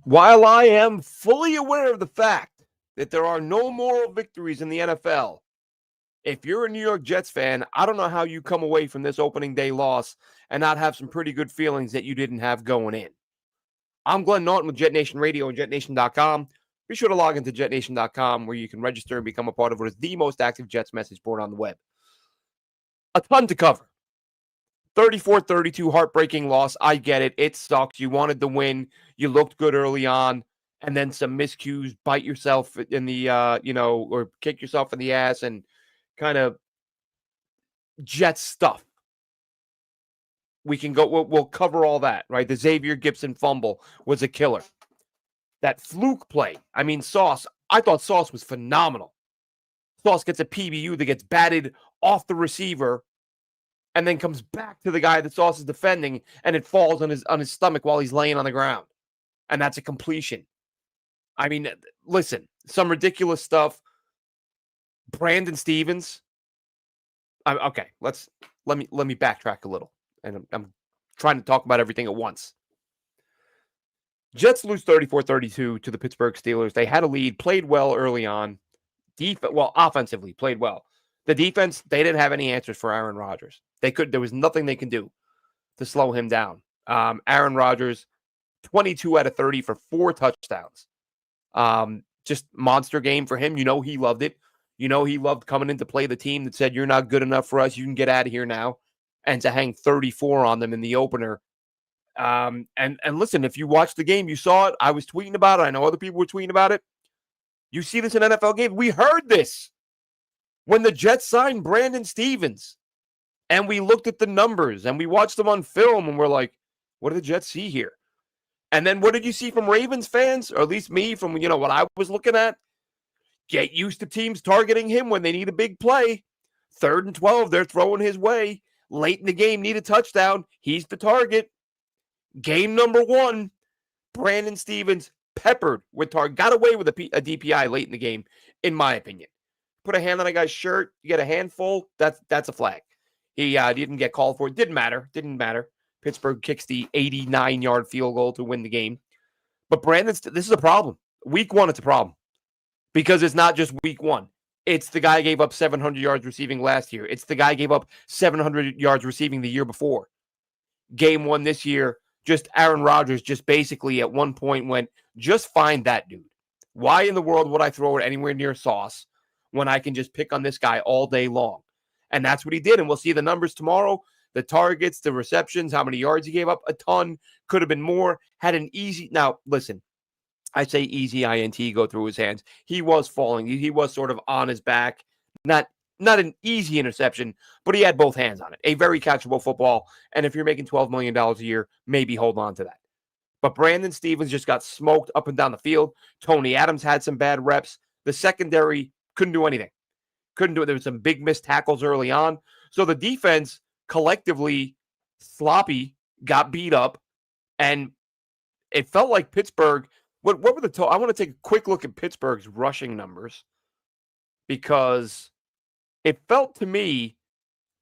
While I am fully aware of the fact that there are no moral victories in the NFL, if you're a New York Jets fan, I don't know how you come away from this opening day loss and not have some pretty good feelings that you didn't have going in. I'm Glenn Norton with Jet Nation Radio and JetNation.com. Be sure to log into JetNation.com where you can register and become a part of what is the most active Jets message board on the web. A ton to cover. 34-32 heartbreaking loss. I get it. It sucks. You wanted the win. You looked good early on. And then some miscues, bite yourself in the, or kick yourself in the ass and kind of Jets stuff. We'll cover all that, right? The Xavier Gibson fumble was a killer. That fluke play. I mean, I thought Sauce was phenomenal. Sauce gets a PBU that gets batted off the receiver and then comes back to the guy that Sauce is defending, and it falls on his stomach while he's laying on the ground. And that's a completion. I mean, listen, some ridiculous stuff. Brandon Stevens. Okay, let me backtrack a little. And I'm trying to talk about everything at once. Jets lose 34-32 to the Pittsburgh Steelers. They had a lead, played well early on. Offensively, played well. The defense, they didn't have any answers for Aaron Rodgers. There was nothing they can do to slow him down. Aaron Rodgers, 22 out of 30 for 4 touchdowns. Just monster game for him. You know he loved it. You know he loved coming in to play the team that said, you're not good enough for us. You can get out of here now. And to hang 34 on them in the opener. And listen, if you watched the game, you saw it. I was tweeting about it. I know other people were tweeting about it. You see this in NFL games. We heard this when the Jets signed Brandon Stevens. And we looked at the numbers and we watched them on film and we're like, what do the Jets see here? And then what did you see from Ravens fans? Or at least me from, what I was looking at? Get used to teams targeting him when they need a big play. 3rd and 12, they're throwing his way. Late in the game, need a touchdown. He's the target. Game number 1, Brandon Stevens peppered with target. Got away with a DPI late in the game, in my opinion. Put a hand on a guy's shirt, you get a handful, that's a flag. He didn't get called for it. Didn't matter. Pittsburgh kicks the 89-yard field goal to win the game. But this is a problem. Week 1, it's a problem. Because it's not just week 1. It's the guy gave up 700 yards receiving last year. It's the guy gave up 700 yards receiving the year before. Game 1 this year, just Aaron Rodgers just basically at one point went, just find that dude. Why in the world would I throw it anywhere near Sauce when I can just pick on this guy all day long? And that's what he did. And we'll see the numbers tomorrow. The targets, the receptions, how many yards he gave up. A ton. Could have been more. Had an easy. Now, listen. I say easy INT go through his hands. He was falling. He was sort of on his back. Not an easy interception, but he had both hands on it. A very catchable football. And if you're making $12 million a year, maybe hold on to that. But Brandon Stevens just got smoked up and down the field. Tony Adams had some bad reps. The secondary couldn't do anything. Couldn't do it. There was some big missed tackles early on. So the defense collectively sloppy, got beat up, and it felt like Pittsburgh. What were the total? I want to take a quick look at Pittsburgh's rushing numbers because it felt to me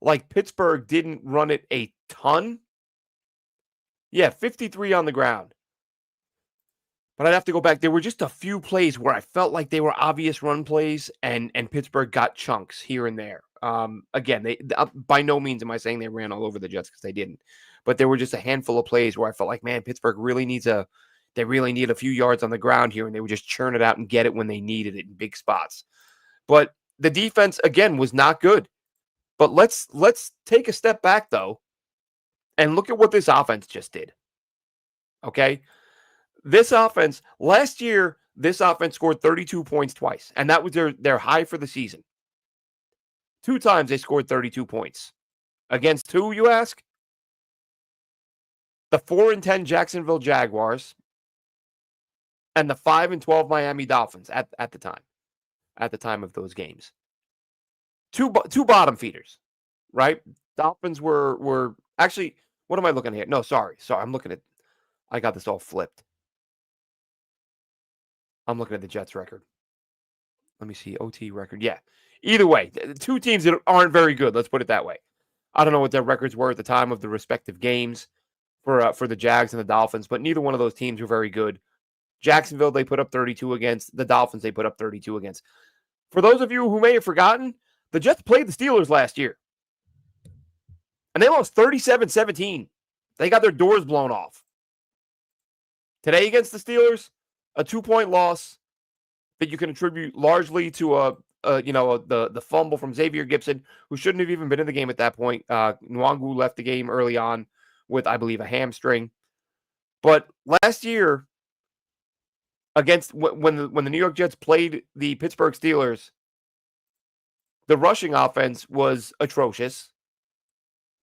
like Pittsburgh didn't run it a ton. Yeah, 53 on the ground. But I'd have to go back. There were just a few plays where I felt like they were obvious run plays, and Pittsburgh got chunks here and there. Again, they by no means am I saying they ran all over the Jets because they didn't. But there were just a handful of plays where I felt like, man, Pittsburgh really needs a few yards on the ground here, and they would just churn it out and get it when they needed it in big spots. But the defense, again, was not good. But let's take a step back, though, and look at what this offense just did. Okay? This offense, last year, this offense scored 32 points twice, and that was their high for the season. 2 times they scored 32 points. Against who, you ask? The 4-10 Jacksonville Jaguars and the 5-12 Miami Dolphins at the time of those games. Two bottom feeders, right? Dolphins were actually, what am I looking at here? No, sorry. I'm looking at, I got this all flipped. I'm looking at the Jets record. Let me see, OT record. Yeah. Either way, 2 teams that aren't very good. Let's put it that way. I don't know what their records were at the time of the respective games for the Jags and the Dolphins, but neither one of those teams were very good. Jacksonville, they put up 32 against. The Dolphins, they put up 32 against. For those of you who may have forgotten, the Jets played the Steelers last year. And they lost 37-17. They got their doors blown off. Today against the Steelers, a 2-point loss that you can attribute largely to the fumble from Xavier Gibson, who shouldn't have even been in the game at that point. Nwangu left the game early on with, I believe, a hamstring. But last year, against when the New York Jets played the Pittsburgh Steelers, the rushing offense was atrocious.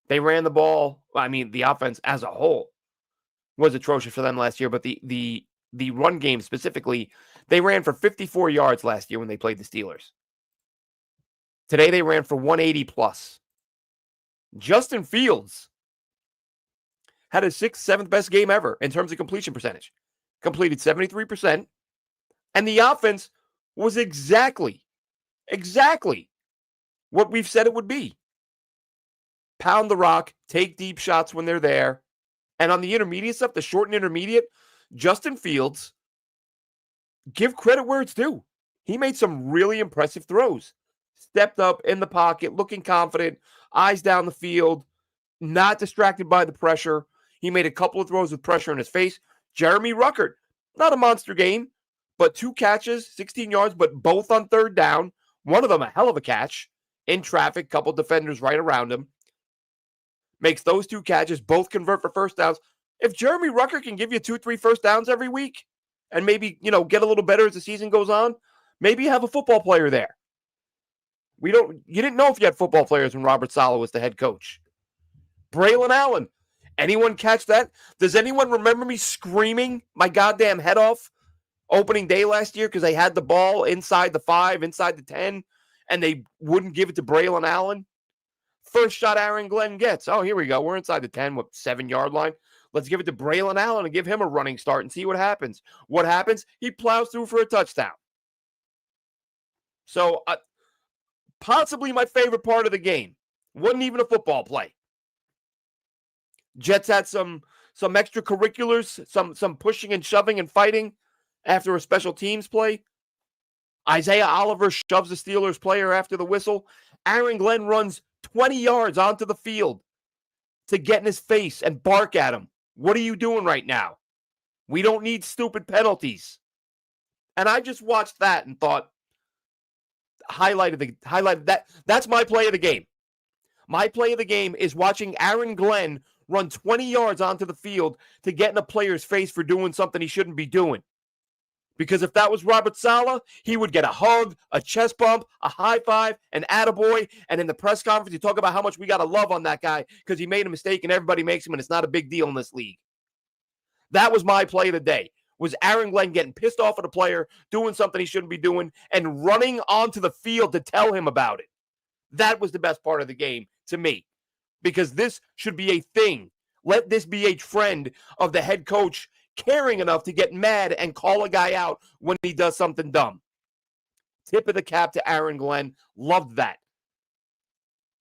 They ran the ball. I mean, the offense as a whole was atrocious for them last year, but the run game specifically, they ran for 54 yards last year when they played the Steelers. Today they ran for 180 plus. Justin Fields had his 6th, 7th best game ever in terms of completion percentage. Completed 73%. And the offense was exactly what we've said it would be. Pound the rock, take deep shots when they're there. And on the intermediate stuff, the short and intermediate, Justin Fields, give credit where it's due. He made some really impressive throws. Stepped up in the pocket, looking confident, eyes down the field, not distracted by the pressure. He made a couple of throws with pressure in his face. Jeremy Ruckert, not a monster game, but 2 catches, 16 yards, but both on 3rd down. One of them a hell of a catch in traffic, couple defenders right around him. Makes those 2 catches, both convert for first downs. If Jeremy Ruckert can give you 2-3 first downs every week and maybe, get a little better as the season goes on, maybe you have a football player there. You didn't know if you had football players when Robert Saleh was the head coach. Braylon Allen. Anyone catch that? Does anyone remember me screaming my goddamn head off opening day last year because they had the ball inside the 5, inside the 10, and they wouldn't give it to Braylon Allen? First shot Aaron Glenn gets. Oh, here we go. We're inside the 10 with 7-yard line. Let's give it to Braylon Allen and give him a running start and see what happens. What happens? He plows through for a touchdown. So, possibly my favorite part of the game. Wasn't even a football play. Jets had some extracurriculars, some pushing and shoving and fighting after a special teams play. Isaiah Oliver shoves the Steelers player after the whistle. Aaron Glenn runs 20 yards onto the field to get in his face and bark at him. What are you doing right now? We don't need stupid penalties. And I just watched that and thought, highlighted that. That's my play of the game. My play of the game is watching Aaron Glenn run 20 yards onto the field to get in a player's face for doing something he shouldn't be doing. Because if that was Robert Saleh, he would get a hug, a chest bump, a high five, an attaboy, and in the press conference, you talk about how much we got to love on that guy because he made a mistake and everybody makes him and it's not a big deal in this league. That was my play of the day, was Aaron Glenn getting pissed off at a player, doing something he shouldn't be doing, and running onto the field to tell him about it. That was the best part of the game to me, because this should be a thing. Let this be a trend of the head coach caring enough to get mad and call a guy out when he does something dumb. Tip of the cap to Aaron Glenn. Loved that.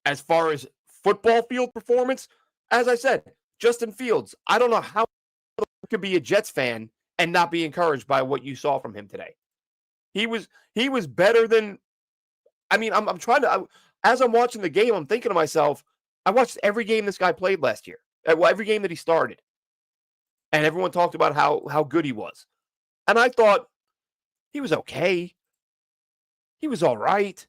As far as football field performance, as I said, Justin Fields, I don't know how you could be a Jets fan and not be encouraged by what you saw from him today. He was better than, I'm trying to, as I'm watching the game, I'm thinking to myself, I watched every game this guy played last year. Every game that he started. And everyone talked about how good he was. And I thought, he was okay. He was all right.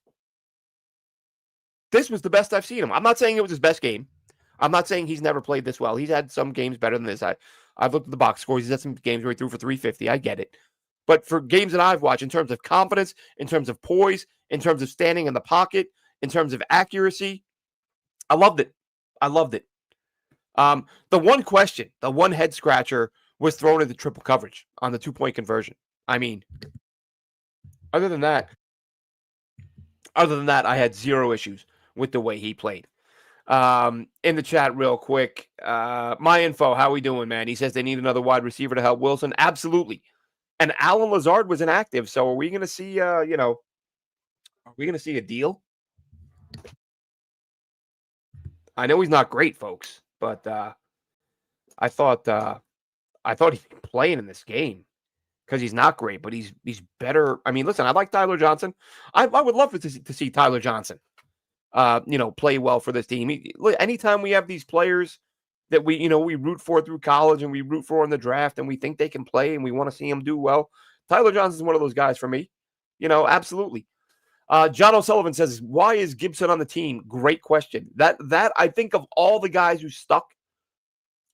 This was the best I've seen him. I'm not saying it was his best game. I'm not saying he's never played this well. He's had some games better than this. I've looked at the box scores. He's had some games where he threw for 350. I get it. But for games that I've watched, in terms of confidence, in terms of poise, in terms of standing in the pocket, in terms of accuracy, I loved it. I loved it. The one question, the one head scratcher was thrown into triple coverage on the 2-point conversion. I mean, other than that, I had zero issues with the way he played. In the chat real quick, my info, how we doing, man? He says they need another wide receiver to help Wilson. Absolutely. And Alan Lazard was inactive. So are we going to see, are we going to see a deal? I know he's not great, folks, but I thought he'd be playing in this game. because he's not great, but he's better. I mean, listen, I like Tyler Johnson. I would love to see Tyler Johnson, play well for this team. Anytime we have these players that we root for through college and we root for in the draft and we think they can play and we want to see them do well, Tyler Johnson's one of those guys for me. Absolutely. John O'Sullivan says, why is Gibson on the team? Great question. That I think of all the guys who stuck,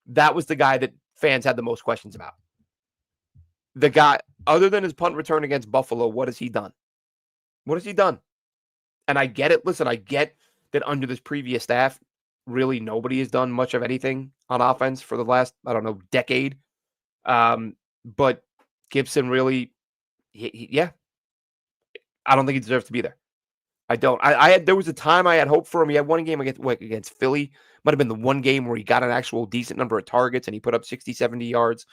that was the guy that fans had the most questions about. The guy, other than his punt return against Buffalo, what has he done? What has he done? And I get it. Listen, I get that under this previous staff, really nobody has done much of anything on offense for the last, decade. But Gibson really, yeah, I don't think he deserves to be there. I don't. There was a time I had hope for him. He had one game against Philly. Might have been the one game where he got an actual decent number of targets and he put up 60, 70 yards.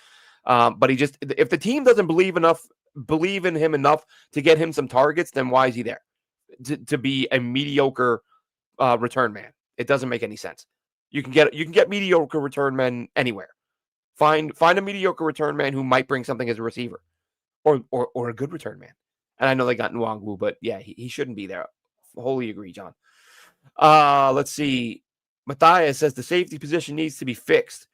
But if the team doesn't believe in him enough to get him some targets, then why is he there? To be a mediocre return man. It doesn't make any sense. You can get mediocre return men anywhere. Find a mediocre return man who might bring something as a receiver, or a good return man. And I know they got Nwangwu, but yeah, he shouldn't be there. Wholly agree, John. Let's see. Matthias says the safety position needs to be fixed.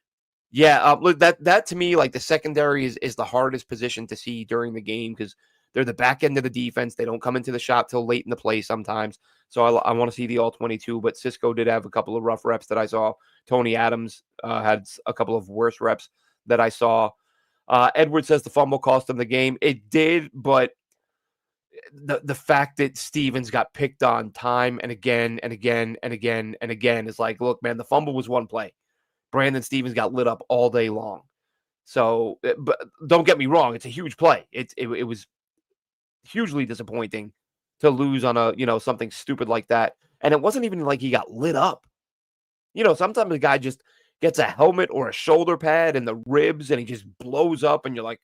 Yeah, look, that to me, like the secondary is the hardest position to see during the game because they're the back end of the defense. They don't come into the shot till late in the play sometimes. So I want to see the all 22, but Cisco did have a couple of rough reps that I saw. Tony Adams had a couple of worse reps that I saw. Edward says the fumble cost him the game. It did, but the fact that Stevens got picked on time and again and again and again and again is like, look, man, the fumble was one play. Brandon Stevens got lit up all day long. So, but don't get me wrong, it's a huge play. It was hugely disappointing to lose on something stupid like that. And it wasn't even like he got lit up. Sometimes a guy just gets a helmet or a shoulder pad in the ribs and he just blows up and you're like,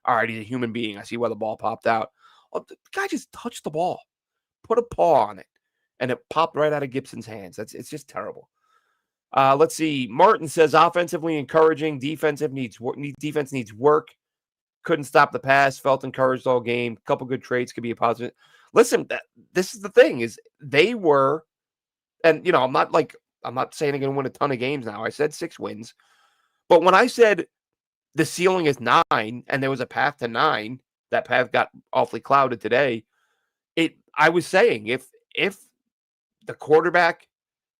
all right, he's a human being. I see why the ball popped out. Oh, the guy just touched the ball, put a paw on it, and it popped right out of Gibson's hands. It's just terrible. Let's see. Martin says offensively encouraging. Defense needs work. Couldn't stop the pass. Felt encouraged all game. Couple good trades could be a positive. Listen, this is the thing is they were, and I'm not saying they're going to win a ton of games now. I said 6 wins, but when I said the ceiling is 9 and there was a path to 9, that path got awfully clouded today. I was saying if the quarterback,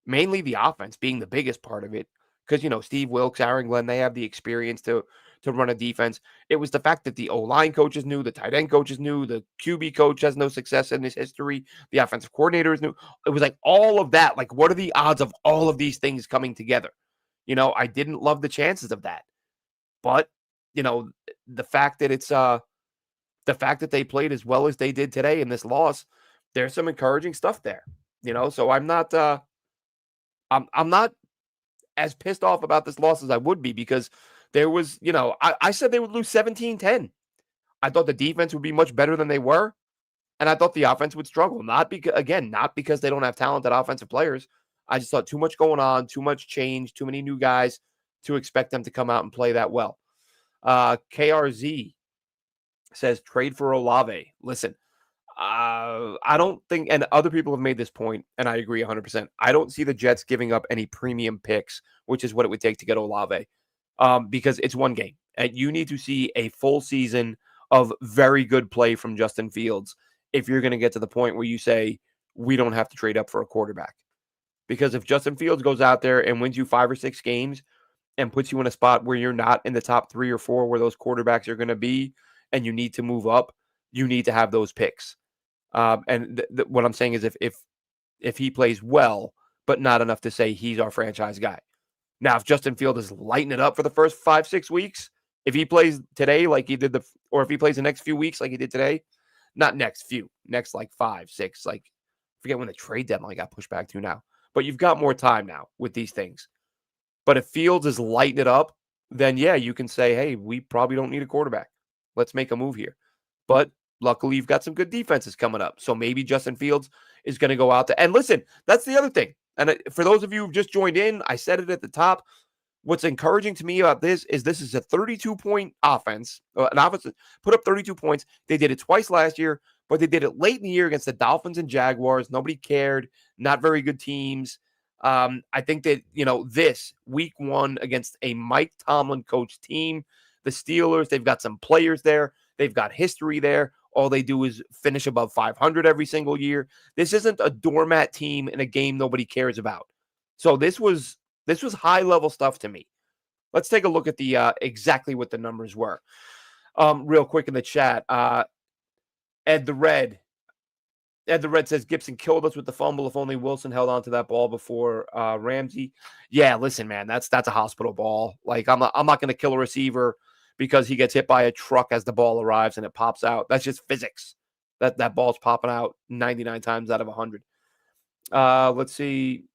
mainly the offense being the biggest part of it, because Steve Wilkes, Aaron Glenn, they have the experience to run a defense. It was the fact that the O-line coaches knew, the tight end coaches knew, the QB coach has no success in his history, the offensive coordinators knew. It was like all of that. Like, what are the odds of all of these things coming together? I didn't love the chances of that, but the fact that it's the fact that they played as well as they did today in this loss, there's some encouraging stuff there, so I'm not as pissed off about this loss as I would be because there was, I said they would lose 17-10. I thought the defense would be much better than they were. And I thought the offense would struggle. Not because they don't have talented offensive players. I just thought too much going on, too much change, too many new guys to expect them to come out and play that well. KRZ says trade for Olave. Listen, I don't think, and other people have made this point, and I agree 100%. I don't see the Jets giving up any premium picks, which is what it would take to get Olave, because it's one game. And you need to see a full season of very good play from Justin Fields if you're going to get to the point where you say, we don't have to trade up for a quarterback. Because if Justin Fields goes out there and wins you 5 or 6 games and puts you in a spot where you're not in the top 3 or 4 where those quarterbacks are going to be, and you need to move up, you need to have those picks. And what I'm saying is if he plays well, but not enough to say he's our franchise guy. Now, if Justin Fields is lighting it up for the first 5-6 weeks, if he plays today like he did or if he plays the next few weeks like he did today, not next like 5, 6, like forget when the trade deadline got pushed back to now. But you've got more time now with these things. But if Fields is lighting it up, then yeah, you can say, hey, we probably don't need a quarterback. Let's make a move here. But luckily, you've got some good defenses coming up. So maybe Justin Fields is going to go out there. And listen, that's the other thing. And for those of you who've just joined in, I said it at the top. What's encouraging to me about this is a 32-point offense. An offense that put up 32 points. They did it twice last year, but they did it late in the year against the Dolphins and Jaguars. Nobody cared. Not very good teams. I think that, this week 1 against a Mike Tomlin coach team, the Steelers, they've got some players there. They've got history there. All they do is finish above 500 every single year. This isn't a doormat team in a game nobody cares about. So this was high level stuff to me. Let's take a look at the exactly what the numbers were. Real quick in the chat. Ed the Red says Gibson killed us with the fumble. If only Wilson held on to that ball before Ramsey. Yeah, listen, man, that's a hospital ball. Like I'm not going to kill a receiver because he gets hit by a truck as the ball arrives and it pops out. That's just physics. That ball's popping out 99 times out of 100. Let's see.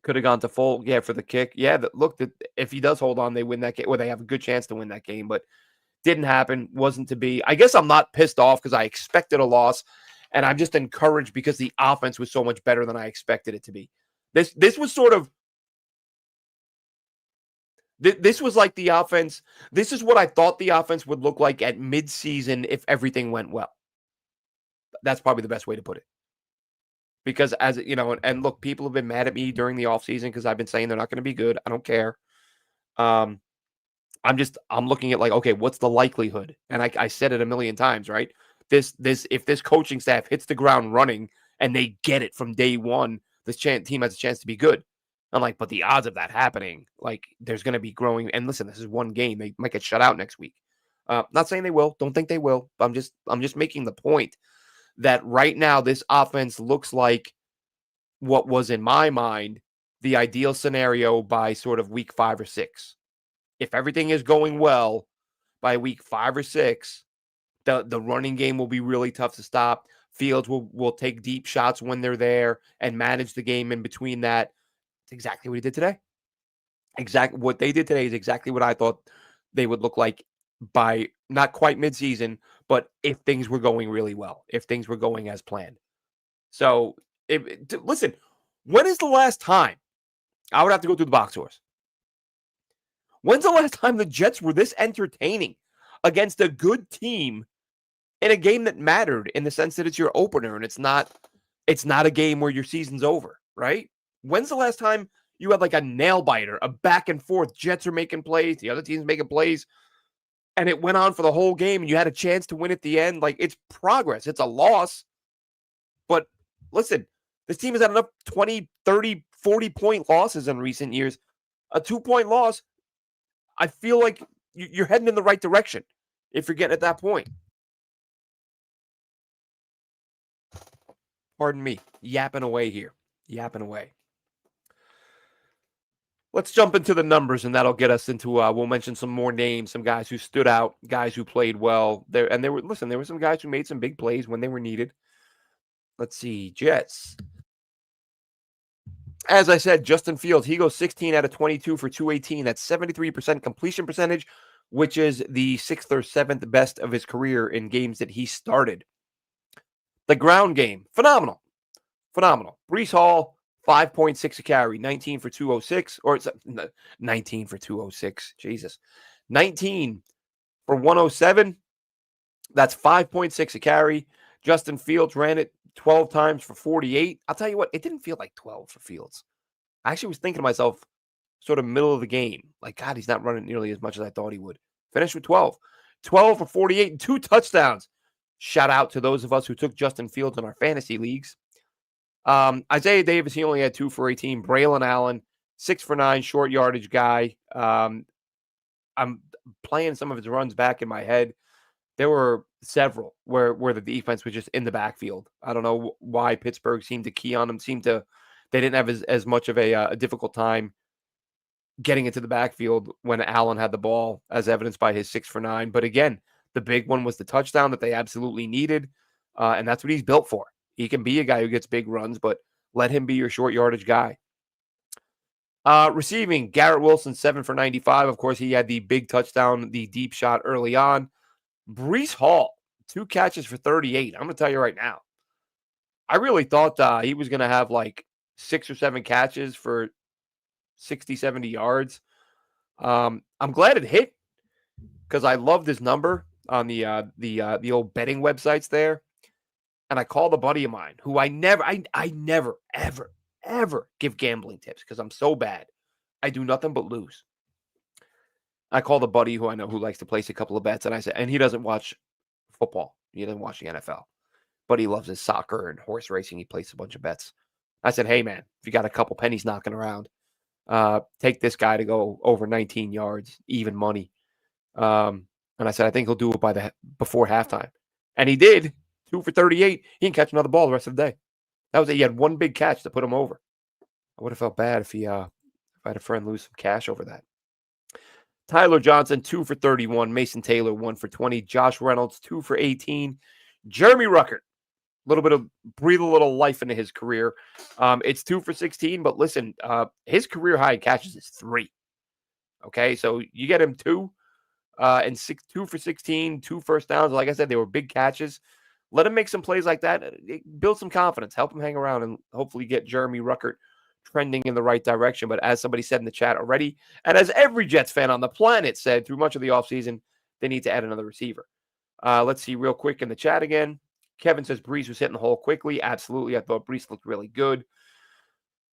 Could have gone to full, for the kick. Yeah, look, if he does hold on, they win that game, or they have a good chance to win that game, but didn't happen, wasn't to be. I guess I'm not pissed off because I expected a loss, and I'm just encouraged because the offense was so much better than I expected it to be. This was sort of, this was like the offense, this is what I thought the offense would look like at midseason if everything went well. That's probably the best way to put it. Because as you know, and look, people have been mad at me during the offseason because I've been saying they're not going to be good. I don't care. I'm looking at like, okay, what's the likelihood? And I said it a million times, right? If this coaching staff hits the ground running and they get it from day one, this team has a chance to be good. I'm like, but the odds of that happening, like, there's going to be growing. And listen, this is one game; they might get shut out next week. Not saying they will. Don't think they will. But I'm just making the point that right now this offense looks like what was in my mind the ideal scenario by sort of week 5 or 6. If everything is going well by week 5 or 6, the running game will be really tough to stop. Fields will take deep shots when they're there and manage the game in between that. It's exactly what he did today. What they did today is exactly what I thought they would look like by not quite midseason, but if things were going really well, if things were going as planned. So, listen, when is the last time? I would have to go through the box scores. When's the last time the Jets were this entertaining against a good team in a game that mattered in the sense that it's your opener and it's not a game where your season's over, right? When's the last time you had like a nail biter, a back and forth? Jets are making plays, the other team's making plays, and it went on for the whole game and you had a chance to win at the end. Like, it's progress. It's a loss. But listen, this team has had enough 20, 30, 40-point losses in recent years. A 2-point loss, I feel like you're heading in the right direction if you're getting at that point. Pardon me. Yapping away here. Yapping away. Let's jump into the numbers, and that'll get us into, we'll mention some more names, some guys who stood out, guys who played well. There were some guys who made some big plays when they were needed. Let's see, Jets. As I said, Justin Fields, he goes 16 out of 22 for 218. That's 73% completion percentage, which is the 6th or 7th best of his career in games that he started. The ground game, phenomenal. Breece Hall, 5.6 a carry, 19 for 206, or it's 19 for 206. Jesus. 19 for 107. That's 5.6 a carry. Justin Fields ran it 12 times for 48. I'll tell you what, it didn't feel like 12 for Fields. I actually was thinking to myself, sort of middle of the game, like, God, he's not running nearly as much as I thought he would. Finished with 12. 12 for 48 and 2 touchdowns. Shout out to those of us who took Justin Fields in our fantasy leagues. Isaiah Davis, he only had 2 for 18. Braylon Allen, 6 for 9, short yardage guy. I'm playing some of his runs back in my head. There were several where the defense was just in the backfield. I don't know why Pittsburgh seemed to key on them. They didn't have as much of a difficult time getting into the backfield when Allen had the ball, as evidenced by his 6 for 9. But again, the big one was the touchdown that they absolutely needed, and that's what he's built for. He can be a guy who gets big runs, but let him be your short yardage guy. Receiving, Garrett Wilson, 7 for 95. Of course, he had the big touchdown, the deep shot early on. Breece Hall, 2 catches for 38. I'm going to tell you right now, I really thought he was going to have like 6 or 7 catches for 60, 70 yards. I'm glad it hit because I love this number on the old betting websites there. And I called a buddy of mine who I never, ever give gambling tips because I'm so bad. I do nothing but lose. I called a buddy who I know who likes to place a couple of bets, and I said, and he doesn't watch football. He doesn't watch the NFL, but he loves his soccer and horse racing. He places a bunch of bets. I said, hey man, if you got a couple pennies knocking around, take this guy to go over 19 yards, even money. And I said, I think he'll do it before halftime. And he did. 2 for 38. He didn't catch another ball the rest of the day. That was it. He had one big catch to put him over. I would have felt bad if I had a friend lose some cash over that. Tyler Johnson, 2 for 31. Mason Taylor, 1 for 20. Josh Reynolds, 2 for 18. Jeremy Ruckert, breathe a little life into his career. It's 2 for 16, but listen, his career high in catches is 3. Okay, so you get him 2 and 2 for 16, 2 first downs. Like I said, they were big catches. Let him make some plays like that. Build some confidence. Help him hang around and hopefully get Jeremy Ruckert trending in the right direction. But as somebody said in the chat already, and as every Jets fan on the planet said through much of the offseason, they need to add another receiver. Let's see real quick in the chat again. Kevin says Brees was hitting the hole quickly. Absolutely. I thought Brees looked really good.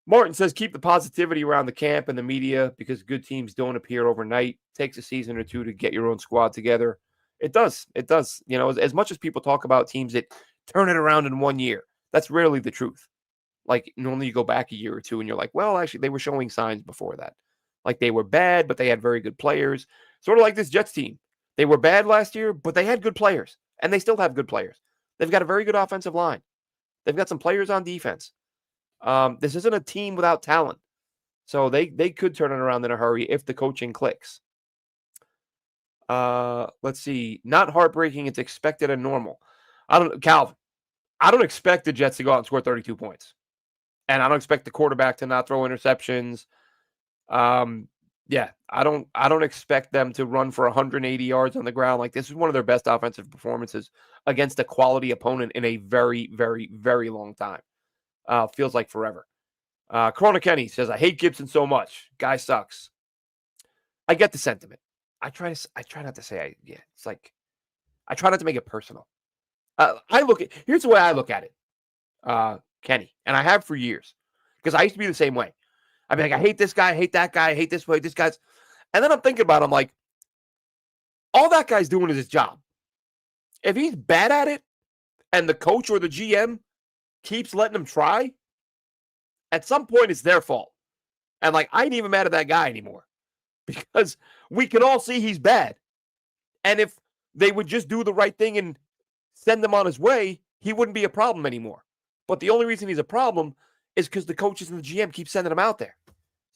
Martin says keep the positivity around the camp and the media because good teams don't appear overnight. Takes a season or two to get your own squad together. It does. It does. You know, as much as people talk about teams that turn it around in 1 year, that's rarely the truth. Like normally you go back a year or two and you're like, well, actually they were showing signs before that. Like they were bad, but they had very good players. Sort of like this Jets team. They were bad last year, but they had good players. And they still have good players. They've got a very good offensive line. They've got some players on defense. This isn't a team without talent. So they could turn it around in a hurry if the coaching clicks. Let's see. Not heartbreaking. It's expected and normal. Calvin, I don't expect the Jets to go out and score 32 points. And I don't expect the quarterback to not throw interceptions. Yeah, I don't expect them to run for 180 yards on the ground. Like this is one of their best offensive performances against a quality opponent in a very, very, very long time. Feels like forever. Corona Kenny says, I hate Gibson so much. Guy sucks. I get the sentiment. I try not to say it's like I try not to make it personal. Here's the way I look at it, Kenny, and I have for years. Because I used to be the same way. I'd be like, I hate this guy, I hate that guy, I hate this way, this guy's. And then I'm thinking about it, I'm like, all that guy's doing is his job. If he's bad at it and the coach or the GM keeps letting him try, at some point it's their fault. And like, I ain't even mad at that guy anymore because we can all see he's bad. And if they would just do the right thing and send him on his way, he wouldn't be a problem anymore. But the only reason he's a problem is because the coaches and the GM keep sending him out there.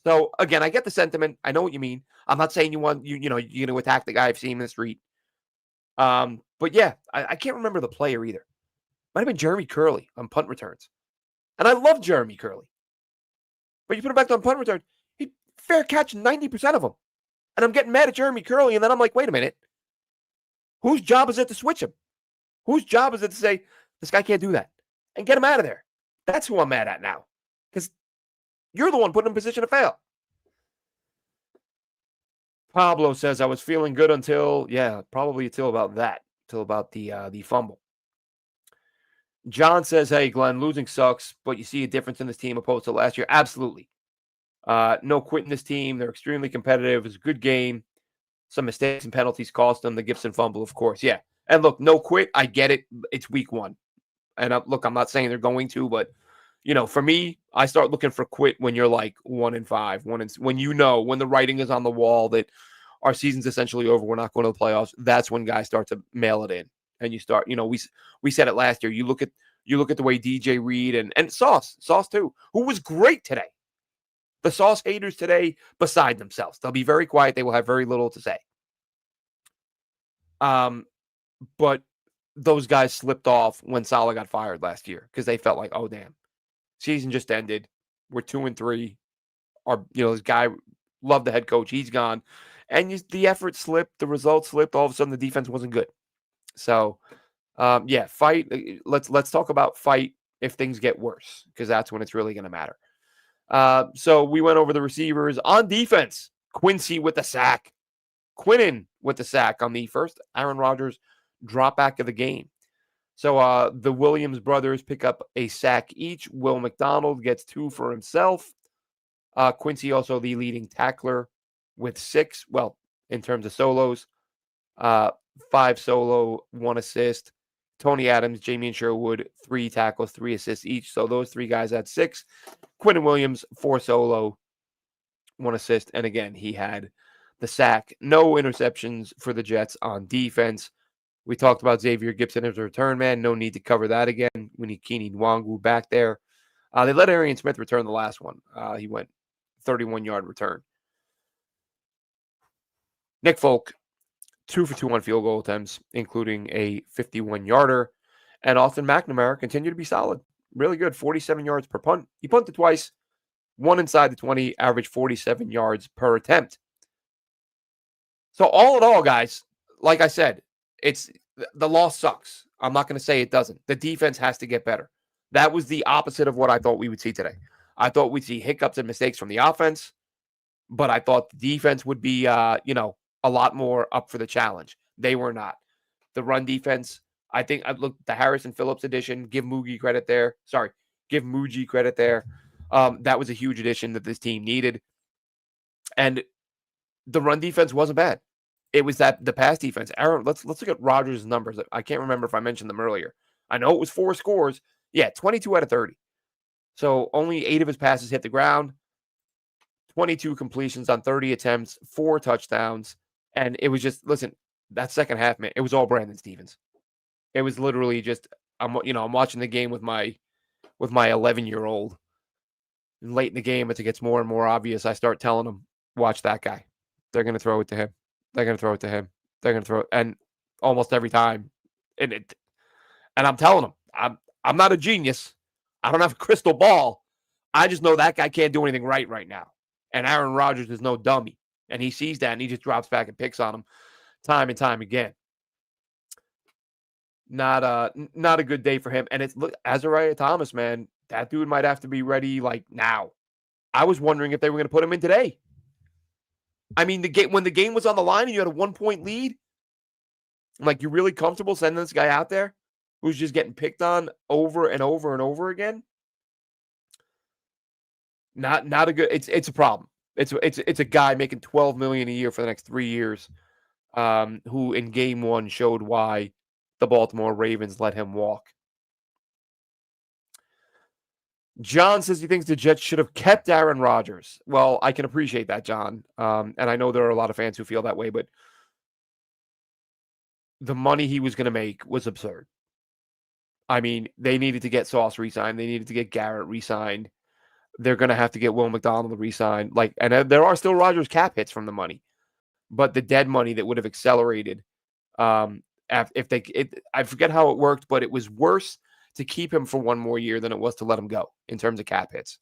So again, I get the sentiment. I know what you mean. I'm not saying you're going to attack the guy I've seen in the street. But yeah, I can't remember the player either. Might have been Jeremy Curley on punt returns. And I love Jeremy Curley. But you put him back on punt return, he fair catch 90% of them. And I'm getting mad at Jeremy Curley, and then I'm like, wait a minute. Whose job is it to switch him? Whose job is it to say, this guy can't do that? And get him out of there. That's who I'm mad at now. Because you're the one putting him in position to fail. Pablo says, I was feeling good until about that. Till about the fumble. John says, hey, Glenn, losing sucks, but you see a difference in this team opposed to last year. Absolutely. No quitting this team. They're extremely competitive. It's a good game. Some mistakes and penalties cost them. The Gibson fumble, of course. Yeah. And look, no quit. I get it. It's week 1. And I'm not saying they're going to, but, for me, I start looking for quit when you're like 1-5, when the writing is on the wall that our season's essentially over. We're not going to the playoffs. That's when guys start to mail it in. And you start, we said it last year. You look at the way DJ Reed and Sauce too, who was great today. The Sauce haters today beside themselves. They'll be very quiet. They will have very little to say. But those guys slipped off when Saleh got fired last year because they felt like, oh damn, season just ended. We're 2-3. This guy loved the head coach. He's gone, and the effort slipped. The results slipped. All of a sudden, the defense wasn't good. So, fight. Let's talk about fight if things get worse because that's when it's really going to matter. So we went over the receivers on defense. Quincy with the sack. Quinnen with the sack on the first Aaron Rodgers drop back of the game. So the Williams brothers pick up a sack each. Will McDonald gets 2 for himself. Quincy also the leading tackler with 6. Well, in terms of solos, 5 solo, 1 assist. Tony Adams, Jamie and Sherwood, 3 tackles, 3 assists each. So those 3 guys had 6. Quinnen Williams, 4 solo, 1 assist. And again, he had the sack. No interceptions for the Jets on defense. We talked about Xavier Gipson as a return man. No need to cover that again. We need Keeney Nwangu back there. They let Arian Smith return the last one. He went 31-yard return. Nick Folk, 2 for 2 on field goal attempts, including a 51-yarder. And Austin McNamara continued to be solid. Really good, 47 yards per punt. He punted twice, 1 inside the 20, averaged 47 yards per attempt. So all in all, guys, like I said, the loss sucks. I'm not going to say it doesn't. The defense has to get better. That was the opposite of what I thought we would see today. I thought we'd see hiccups and mistakes from the offense, but I thought the defense would be, a lot more up for the challenge. They were not. The run defense, I think I looked at the Harrison Phillips edition. Give Muji credit there. That was a huge addition that this team needed. And the run defense wasn't bad. It was the pass defense. Aaron, let's look at Rodgers' numbers. I can't remember if I mentioned them earlier. I know it was 4 scores. Yeah, 22 out of 30. So only 8 of his passes hit the ground. 22 completions on 30 attempts, 4 touchdowns. And it was just, listen, that second half, man, it was all Brandon Stevens. It was literally just, I'm watching the game with my 11-year-old. And late in the game, as it gets more and more obvious, I start telling him, watch that guy. They're going to throw it to him. They're going to throw it to him. They're going to throw it. And almost every time. And I'm telling him, I'm not a genius. I don't have a crystal ball. I just know that guy can't do anything right now. And Aaron Rodgers is no dummy. And he sees that, and he just drops back and picks on him time and time again. Not a good day for him. And it's, look, Azariah Thomas, man, that dude might have to be ready like now. I was wondering if they were going to put him in today. I mean, when the game was on the line and you had a 1-point lead, I'm like, you're really comfortable sending this guy out there who's just getting picked on over and over and over again? Not a good. It's a problem. It's a guy making $12 million a year for the next 3 years, who in game 1 showed why the Baltimore Ravens let him walk. John says he thinks the Jets should have kept Aaron Rodgers. Well, I can appreciate that, John. And I know there are a lot of fans who feel that way, but the money he was going to make was absurd. I mean, they needed to get Sauce re-signed. They needed to get Garrett re-signed. They're going to have to get Will McDonald re-signed. And there are still Rodgers cap hits from the money, but the dead money that would have accelerated. I forget how it worked, but it was worse to keep him for 1 more year than it was to let him go in terms of cap hits.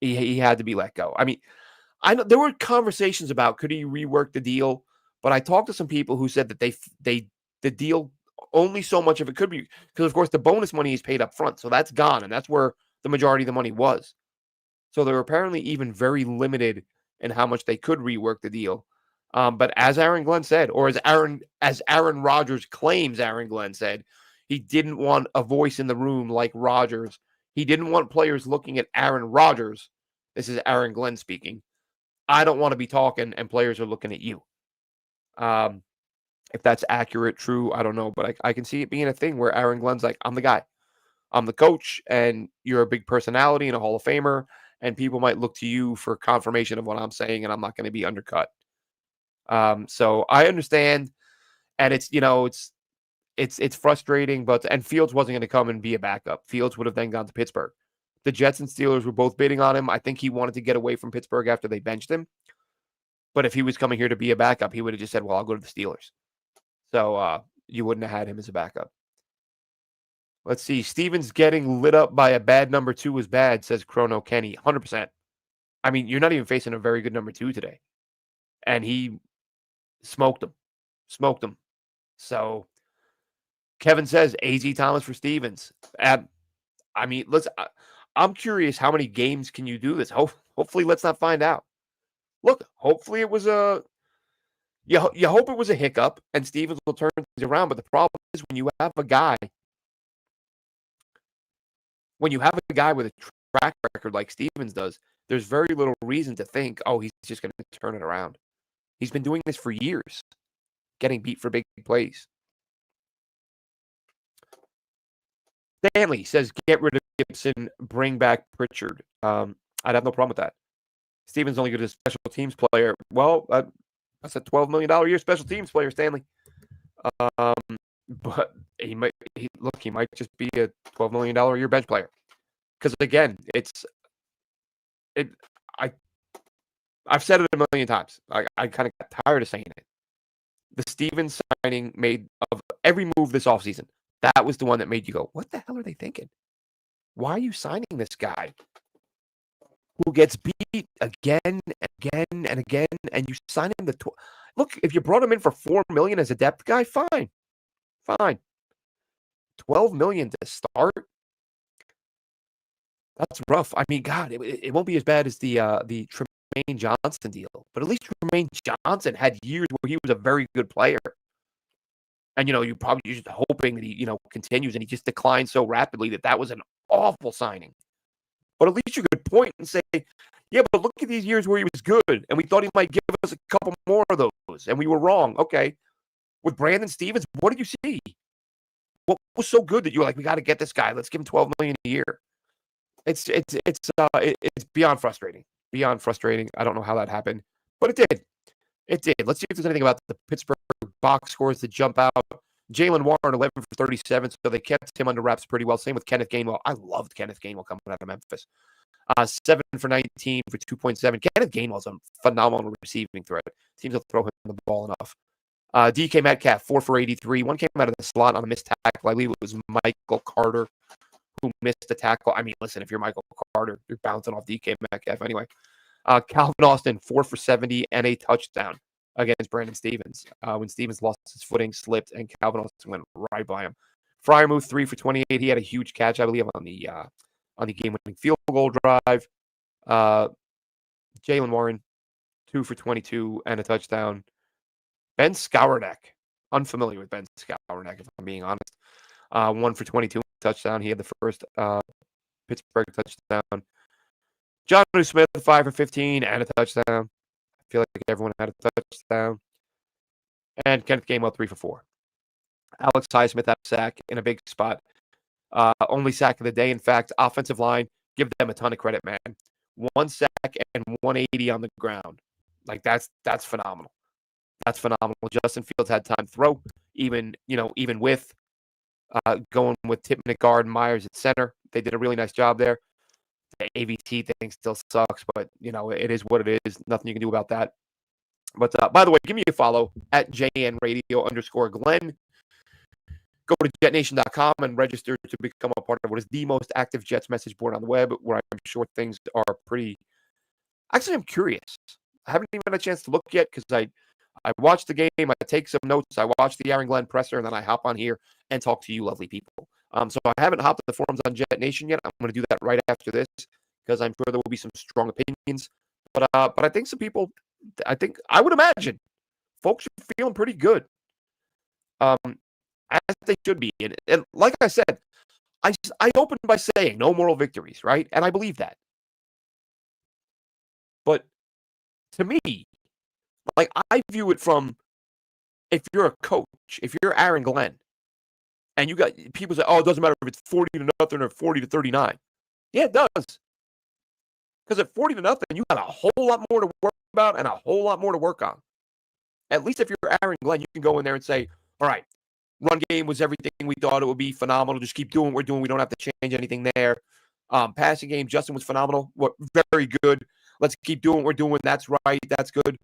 He had to be let go. I mean, I know there were conversations about could he rework the deal, but I talked to some people who said that the deal only so much of it could be because of course the bonus money is paid up front, so that's gone, and that's where the majority of the money was. So they're apparently even very limited in how much they could rework the deal. But as Aaron Glenn said, or as Aaron Rodgers claims Aaron Glenn said, he didn't want a voice in the room like Rodgers. He didn't want players looking at Aaron Rodgers. This is Aaron Glenn speaking. I don't want to be talking and players are looking at you. If that's accurate, true, I don't know. But I can see it being a thing where Aaron Glenn's like, I'm the guy. I'm the coach, and you're a big personality and a Hall of Famer, and people might look to you for confirmation of what I'm saying, and I'm not going to be undercut. So I understand, and it's frustrating, and Fields wasn't going to come and be a backup. Fields would have then gone to Pittsburgh. The Jets and Steelers were both bidding on him. I think he wanted to get away from Pittsburgh after they benched him. But if he was coming here to be a backup, he would have just said, well, I'll go to the Steelers. So you wouldn't have had him as a backup. Let's see. Stevens getting lit up by a bad number 2 was bad, says Chrono Kenny. 100%. I mean, you're not even facing a very good number 2 today. And he smoked him. So Kevin says, AZ Thomas for Stevens. I mean, I'm curious how many games can you do this? Hopefully, let's not find out. Look, hopefully it was you hope it was a hiccup and Stevens will turn things around. But the problem is when you have a guy with a track record like Stevens does, there's very little reason to think, oh, he's just going to turn it around. He's been doing this for years, getting beat for big plays. Stanley says, get rid of Gibson, bring back Pritchard. I'd have no problem with that. Stevens only good as a special teams player. Well, that's a $12 million a year special teams player, Stanley. But he might just be a $12 million a year bench player. Because again, I've said it a million times. I kind of got tired of saying it. The Stevens signing made of every move this offseason, that was the one that made you go, what the hell are they thinking? Why are you signing this guy who gets beat again and again and again, and you sign him look, if you brought him in for $4 million as a depth guy, fine. $12 million to start? That's rough. I mean, God, it won't be as bad as the Tremaine Johnson deal, but at least Tremaine Johnson had years where he was a very good player. And, you're probably just hoping that he, continues, and he just declined so rapidly that was an awful signing. But at least you could point and say, yeah, but look at these years where he was good, and we thought he might give us a couple more of those, and we were wrong. Okay. With Brandon Stevens, what did you see? What was so good that you were like, we got to get this guy. Let's give him $12 million a year. It's beyond frustrating. Beyond frustrating. I don't know how that happened, but it did. It did. Let's see if there's anything about the Pittsburgh box scores that jump out. Jalen Warren, 11 for 37, so they kept him under wraps pretty well. Same with Kenneth Gainwell. I loved Kenneth Gainwell coming out of Memphis. 7 for 19 for 2.7. Kenneth Gainwell's a phenomenal receiving threat. Seems to throw him the ball enough. DK Metcalf, 4 for 83. One came out of the slot on a missed tackle. I believe it was Michael Carter who missed the tackle. I mean, listen, if you're Michael Carter, you're bouncing off DK Metcalf anyway. Calvin Austin, 4 for 70 and a touchdown against Brandon Stevens. When Stevens lost his footing, slipped, and Calvin Austin went right by him. Fryermuth, 3 for 28. He had a huge catch, I believe, on the game-winning field goal drive. Jalen Warren, 2 for 22 and a touchdown. Ben Skowronek, unfamiliar with Ben Skowronek, if I'm being honest. 1 for 22 touchdown. He had the first Pittsburgh touchdown. Jonnu Smith, 5 for 15 and a touchdown. I feel like everyone had a touchdown. And Kenneth Gainwell, 3 for 4. Alex Highsmith had a sack in a big spot. Only sack of the day. In fact, offensive line, give them a ton of credit, man. 1 sack and 180 on the ground. Like, that's phenomenal. That's phenomenal. Justin Fields had time to throw, even with going with Tippmann at guard and Myers at center. They did a really nice job there. The AVT thing still sucks, but, it is what it is. Nothing you can do about that. But, by the way, give me a follow at JNRadio_Glenn. Go to jetnation.com and register to become a part of what is the most active Jets message board on the web, where I'm sure things are pretty... Actually, I'm curious. I haven't even had a chance to look yet because I watch the game, I take some notes, I watch the Aaron Glenn presser, and then I hop on here and talk to you lovely people. So I haven't hopped the forums on Jet Nation yet. I'm going to do that right after this because I'm sure there will be some strong opinions. But I think some people, I would imagine, folks are feeling pretty good, as they should be. And like I said, I opened by saying no moral victories, right? And I believe that. But to me, like, I view it from, if you're a coach, if you're Aaron Glenn, and you got people say, oh, it doesn't matter if it's 40-0 or 40-39. Yeah, it does. Because at 40-0, you got a whole lot more to worry about and a whole lot more to work on. At least if you're Aaron Glenn, you can go in there and say, all right, run game was everything we thought it would be, phenomenal. Just keep doing what we're doing. We don't have to change anything there. Passing game, Justin was phenomenal. Very good. Let's keep doing what we're doing. That's right. That's good.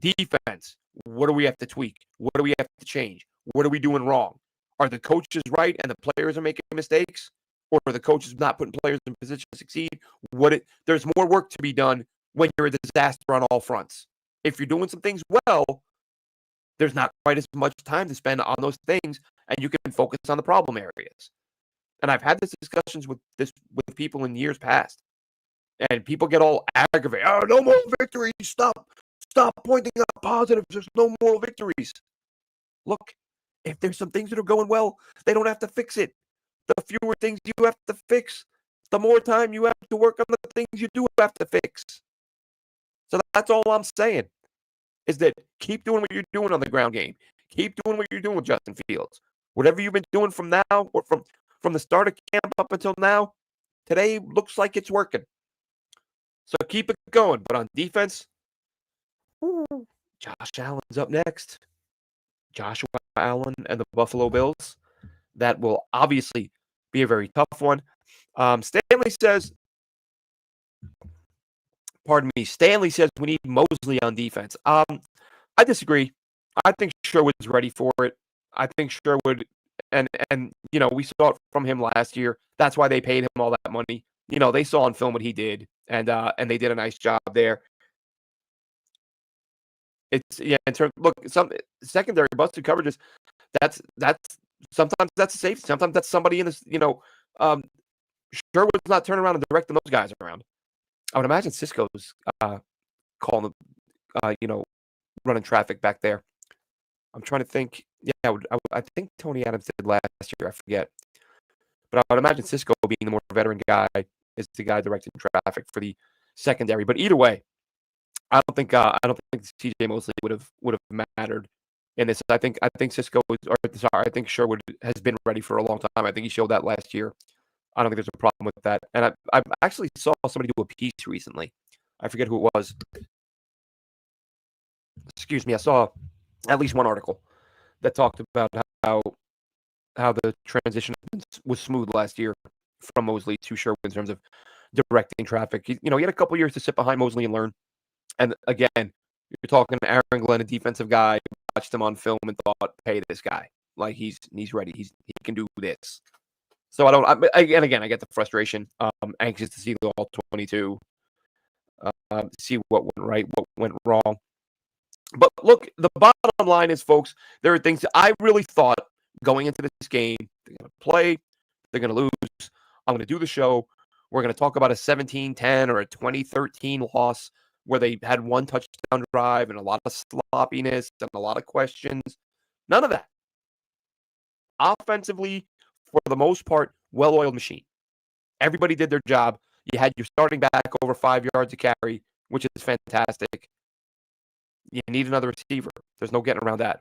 Defense, what do we have to tweak? What do we have to change? What are we doing wrong? Are the coaches right and the players are making mistakes? Or are the coaches not putting players in position to succeed? There's more work to be done when you're a disaster on all fronts. If you're doing some things well, there's not quite as much time to spend on those things, and you can focus on the problem areas. And I've had these discussions with people in years past. And people get all aggravated. Oh, no more victories. Stop pointing out positives. There's no more victories. Look, if there's some things that are going well, they don't have to fix it. The fewer things you have to fix, the more time you have to work on the things you do have to fix. So that's all I'm saying, is that keep doing what you're doing on the ground game. Keep doing what you're doing with Justin Fields. Whatever you've been doing from now or from the start of camp up until now, today looks like it's working. So keep it going. But on defense, Josh Allen's up next. Joshua Allen and the Buffalo Bills. That will obviously be a very tough one. Stanley says we need Mosley on defense. I disagree. I think Sherwood's ready for it. I think Sherwood, and we saw it from him last year. That's why they paid him all that money. They saw on film what he did, and they did a nice job there. It's in terms, look, some secondary busted coverages. That's sometimes that's safe. Sometimes that's somebody in this. Sherwood's not turning around and directing those guys around. I would imagine Cisco's calling the, running traffic back there. I'm trying to think. Yeah, I think Tony Adams did last year. I forget, but I would imagine Cisco, being the more veteran guy, is the guy directing traffic for the secondary. But either way, I don't think CJ Mosley would have mattered in this. I think Cisco I think Sherwood has been ready for a long time. I think he showed that last year. I don't think there's a problem with that. And I actually saw somebody do a piece recently. I forget who it was. Excuse me. I saw at least one article that talked about how the transition was smooth last year from Mosley to Sherwood in terms of directing traffic. He had a couple years to sit behind Mosley and learn. And again, you're talking Aaron Glenn, a defensive guy, watched him on film and thought, "Hey, this guy, like he's ready. He can do this." So I get the frustration. Anxious to see the all 22, see what went right, what went wrong. But look, the bottom line is, folks, there are things that I really thought going into this game, they're going to play, they're going to lose. I'm going to do the show. We're going to talk about a 17-10 or a 20-13 loss where they had one touchdown drive and a lot of sloppiness and a lot of questions. None of that. Offensively, for the most part, well-oiled machine. Everybody did their job. You had your starting back over 5 yards of carry, which is fantastic. You need another receiver. There's no getting around that.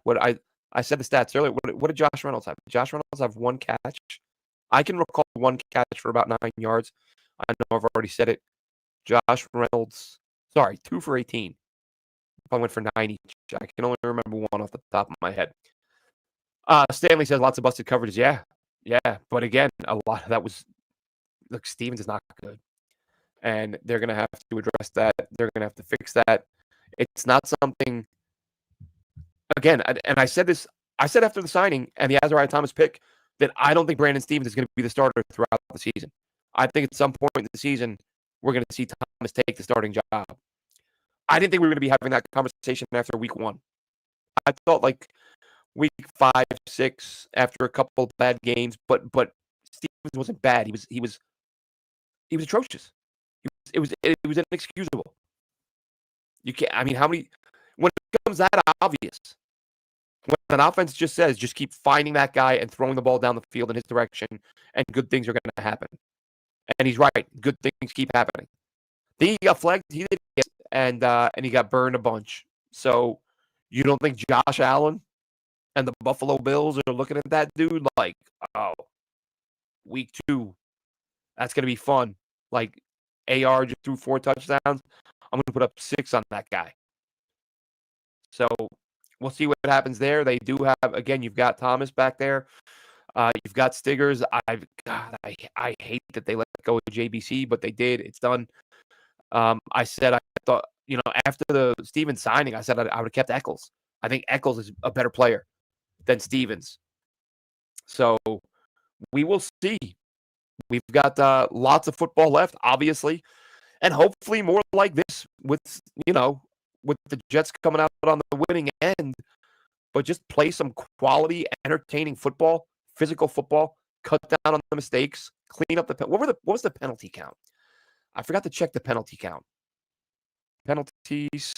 I said the stats earlier. What did Josh Reynolds have? Josh Reynolds have one catch. I can recall one catch for about 9 yards. I know I've already said it. Josh Reynolds, 2 for 18. I went for 9 each. I can only remember one off the top of my head. Stanley says lots of busted coverages. Yeah. But again, a lot of that was, look, Stevens is not good. And they're going to have to address that. They're going to have to fix that. It's not something, again, and I said after the signing and the Azariah Thomas pick that I don't think Brandon Stevens is going to be the starter throughout the season. I think at some point in the season, we're going to see Thomas take the starting job. I didn't think we were going to be having that conversation after week 1. I thought like week 5, 6, after a couple of bad games, but Stevens wasn't bad. He was atrocious. It was inexcusable. You can't. I mean, when it becomes that obvious, when an offense just says, just keep finding that guy and throwing the ball down the field in his direction, and good things are going to happen. And he's right. Good things keep happening. Then he got flagged. He did, and he got burned a bunch. So you don't think Josh Allen and the Buffalo Bills are looking at that dude like, oh, week 2, that's going to be fun. Like, AR just threw 4 touchdowns. I'm going to put up 6 on that guy. So we'll see what happens there. They do have, again, you've got Thomas back there. You've got Stiggers. I hate that they let go of JBC, but they did. It's done. I thought, after the Stevens signing, I said I would have kept Eccles. I think Eccles is a better player than Stevens. So we will see. We've got lots of football left, obviously. And hopefully more like this with the Jets coming out on the winning end, but just play some quality, entertaining football, physical football, cut down on the mistakes, clean up what was the penalty count? I forgot to check the penalty count. Penalties.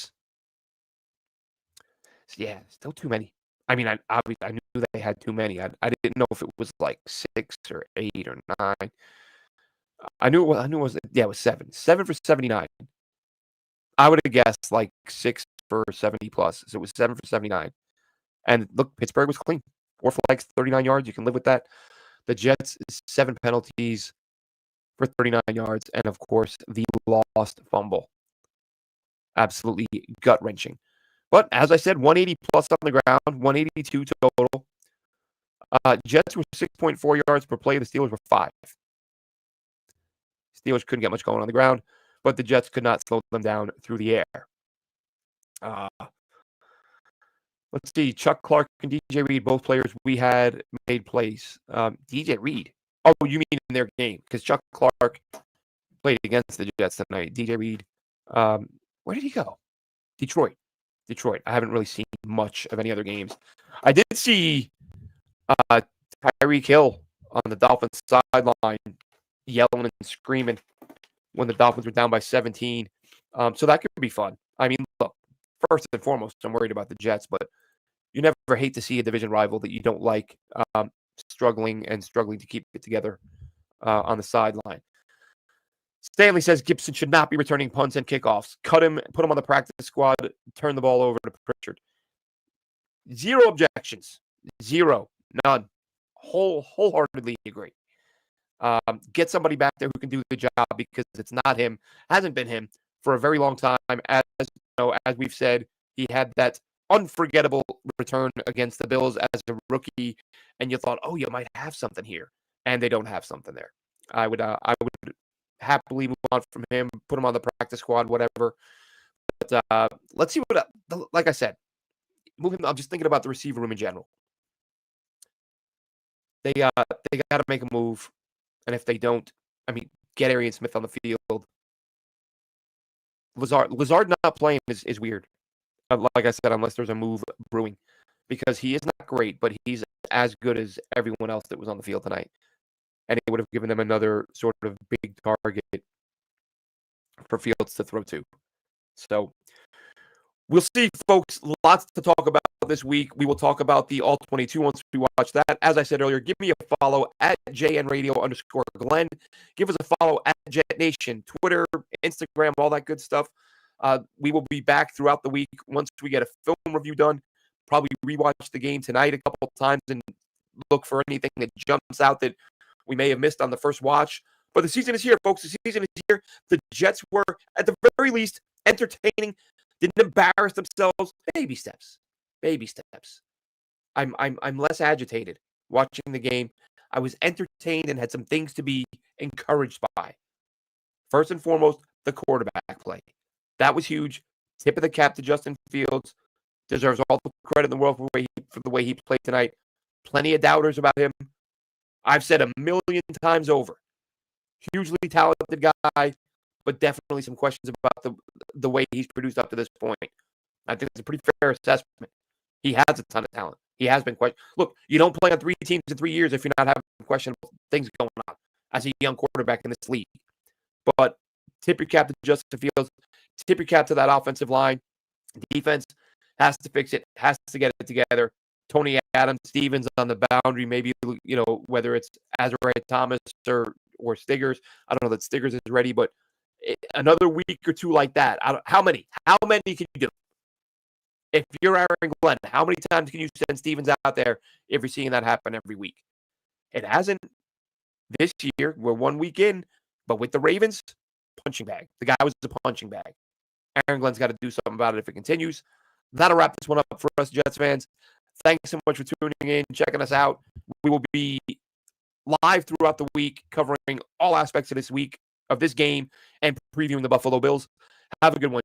Yeah, still too many. I mean, I knew they had too many. I didn't know if it was like 6 or 8 or 9. I knew it was yeah, it was 7. 7 for 79. I would have guessed like 6 for 70 plus. So it was 7 for 79. And look, Pittsburgh was clean. 4 flags, 39 yards. You can live with that. The Jets, 7 penalties for 39 yards. And of course, the lost fumble. Absolutely gut-wrenching. But as I said, 180 plus on the ground, 182 total. Jets were 6.4 yards per play. The Steelers were 5. Steelers couldn't get much going on the ground, but the Jets could not slow them down through the air. Let's see. Chuck Clark and DJ Reed, both players we had made plays. DJ Reed. Oh, you mean in their game? Because Chuck Clark played against the Jets tonight. DJ Reed. Where did he go? Detroit. I haven't really seen much of any other games. I did see Tyreek Hill on the Dolphins sideline yelling and screaming when the Dolphins were down by 17. So that could be fun. I mean, look, first and foremost, I'm worried about the Jets, but you never hate to see a division rival that you don't like struggling to keep it together on the sideline. Stanley says Gibson should not be returning punts and kickoffs. Cut him, put him on the practice squad, turn the ball over to Pritchard. 0 objections. 0. None. Wholeheartedly agree. Get somebody back there who can do the job because it's not him. Hasn't been him for a very long time. As we've said, he had that unforgettable return against the Bills as a rookie, and you thought, oh, you might have something here, and they don't have something there. I would happily move on from him, put him on the practice squad, whatever. But let's see what, like I said, move him. I'm just thinking about the receiver room in general. They got to make a move, and if they don't, I mean, get Arian Smith on the field. Lazard not playing is weird. Like I said, unless there's a move brewing, because he is not great, but he's as good as everyone else that was on the field tonight. And it would have given them another sort of big target for Fields to throw to. So we'll see, folks. Lots to talk about this week. We will talk about the All-22 once we watch that. As I said earlier, give me a follow at JNRadio_Glenn. Give us a follow at Jet Nation, Twitter, Instagram, all that good stuff. We will be back throughout the week once we get a film review done. Probably rewatch the game tonight a couple of times and look for anything that jumps out that we may have missed on the first watch. But the season is here, folks. The season is here. The Jets were, at the very least, entertaining. Didn't embarrass themselves. Baby steps. I'm less agitated watching the game. I was entertained and had some things to be encouraged by. First and foremost, the quarterback play. That was huge. Tip of the cap to Justin Fields. Deserves all the credit in the world for the way he played tonight. Plenty of doubters about him. I've said a million times over. Hugely talented guy, but definitely some questions about the way he's produced up to this point. I think it's a pretty fair assessment. He has a ton of talent. He has been questioned. Look, you don't play on 3 teams in 3 years if you're not having questionable things going on as a young quarterback in this league. But tip your cap to Justin Fields. Tip your cap to that offensive line. Defense has to fix it, has to get it together. Tony Adams, Stevens on the boundary, maybe, whether it's Azariah Thomas or Stiggers. I don't know that Stiggers is ready, but another week or two like that. How many can you do? If you're Aaron Glenn, how many times can you send Stevens out there if you're seeing that happen every week? It hasn't this year. We're 1 week in, but with the Ravens, punching bag. The guy was a punching bag. Aaron Glenn's got to do something about it if it continues. That'll wrap this one up for us, Jets fans. Thanks so much for tuning in, checking us out. We will be live throughout the week, covering all aspects of this week, of this game, and previewing the Buffalo Bills. Have a good one.